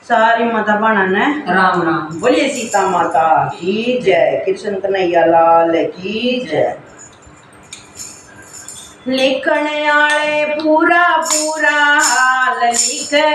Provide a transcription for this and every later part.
सारी माता बहना ने राम राम। बोलिए सीता माता की जय, कृष्ण कन्हैया लाल की जय। लिखने आले पूरा पूरा हाल लिख दे,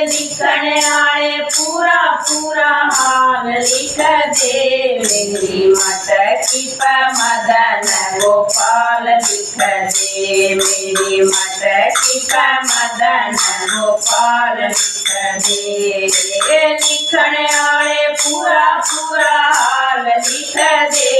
लिखने आले पूरा पूरा हाल लिख दे। मेरी मटकी पर मदन गोपाल लिख दे, मेरी मटकी पर मदन गोपाल लिख दे। लिखने आले पूरा पूरा हाल लिख दे,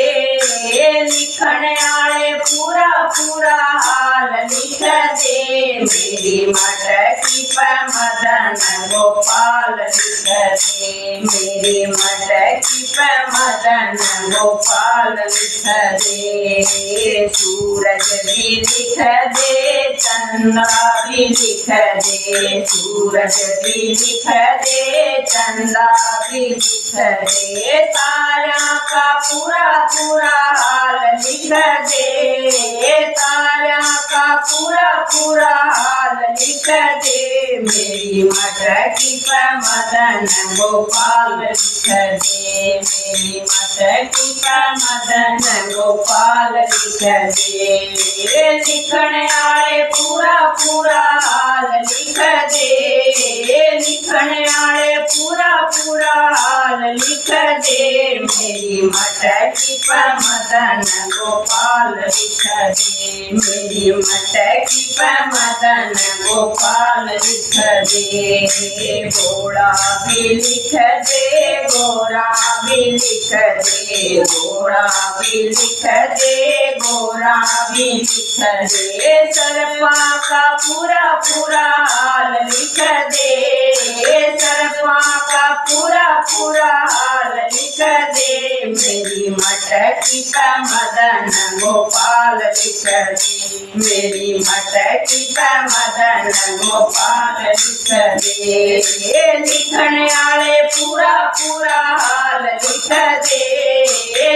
लिखने आले पूरा पूरा हाल लिख दे। मेरी मटकी पर मदन गोपाल लिख दे, मेरी मटकी पर मदन गोपाल लिख दे। सूरज भी लिख दे, चंदा भी लिख दे, सूरज भी लिख दे, चंदा भी लिख दे। तारा का पूरा पूरा हाल लिख दे, तारा का पूरा पूरा हाल लिख दे। मेरी मटकी पर मदन गोपाल लिख दे, मेरी मटकी पर मदन गोपाल लिख दे। लिखने आले पूरा पूरा हाल लिख दे, लिखने आले पूरा पूरा हाल लिख दे। मेरी मटकी पर मदन गोपाल लिख दे, मेरी मटकी पर मदन गोपाल लिख दे। घोड़ा भी लिख दे, घोड़ा भी लिख दे, घोड़ा भी लिख दे, घोड़ा भी लिख दे। सरपा का पूरा पूरा हाल लिख दे, सरपा का पूरा पूरा हाल लिख दे। मेरी मटकी पर मदन गोपाल लिख दे, मेरी मटकी पर मदन गोपाल लिख दे। लिखने आले पूरा पूरा हाल लिख दे,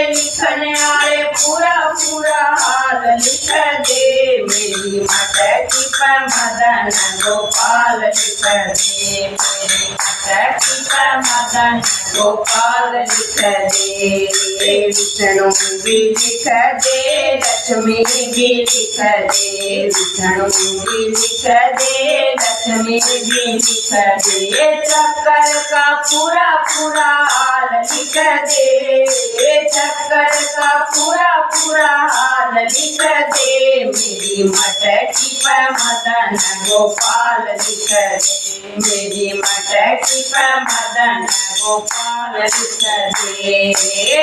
लिखने आले पूरा पूरा हाल लिख दे। मेरी मटकी पर मदन गोपाल लिख दे, मेरी मटकी पर मदन गोपाल लिख दे। विष्णु भी लिख दे, लक्ष्मी भी लिख दे, विष्णु भी लिख दे, लक्ष्मी भी लिख दे। चक्कर का पूरा पूरा हाल लिख दे, चक्कर का पूरा पूरा हाल लिख दे। मेरी मटकी पर मदन गोपाल लिख दे, मेरी मटकी पर मदन गोपाल लिख दे।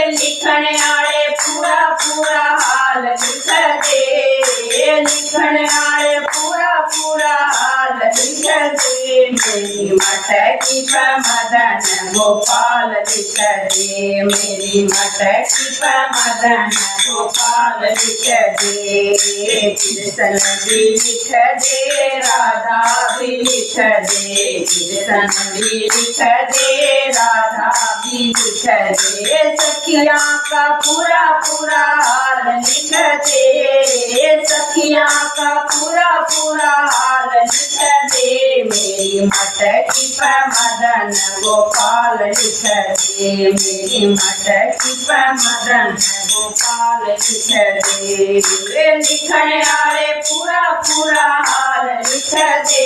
लिखने आले पूरा पूरा हाल लिख दे, लिखने आले पूरा पूरा हाल लिख दे। मेरी मटकी पर मदन गोपाल लिख दे, मेरी मटकी पर मदन गोपाल लिख दे। कृष्ण भी लिख दे, राधा भी लिख दे, कृष्ण भी लिख दे, राधा भी लिख दे। सखिया का पूरा पूरा हाल लिख दे, सखिया का पूरा पूरा हाल लिख दे। मेरी मटकी पर मदन गोपाल लिख दे, मेरी मटकी पर मदन गोपाल लिख दे। लिखने आले पूरा पूरा हाल लिख दे,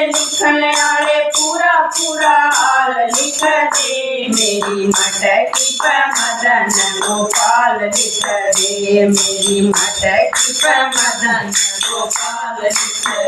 लिखने आले पूरा पूरा हाल लिख दे। मेरी मटकी पर मदन गोपाल लिख दे, मेरी मटकी पर मदन गोपाल लिख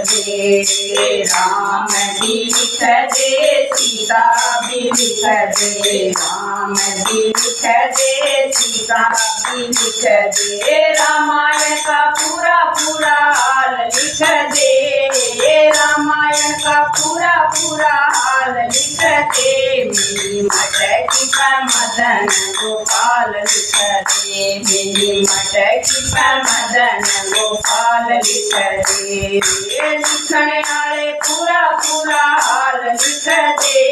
दे। राम भी लिख दे, सीता भी लिख दे, राम भी लिख दे, सीता भी लिख दे। रामायण का पूरा पूरा हाल लिख दे, रामायण का पूरा पूरा हाल लिख दे। मेरी मटकी पर मदन गोपाल लिख दे, मेरी मटकी पर मदन गोपाल लिख दे। लिखने आले पूरा पूरा हाल लिख दे,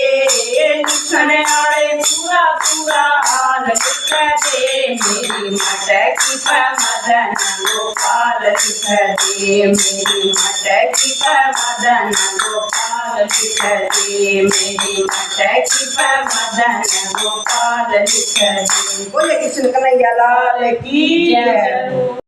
लिखने आले पूरा पूरा हाल गोपाल लिख दे, मेरी मटकी पर मदन गोपाल लिख दे, मेरी मटकी पर मदन गोपाल लिख दे, मेरी मटकी पर मदन गोपाल लिख दे। बोले कृष्ण कन्हैया लाल की जय।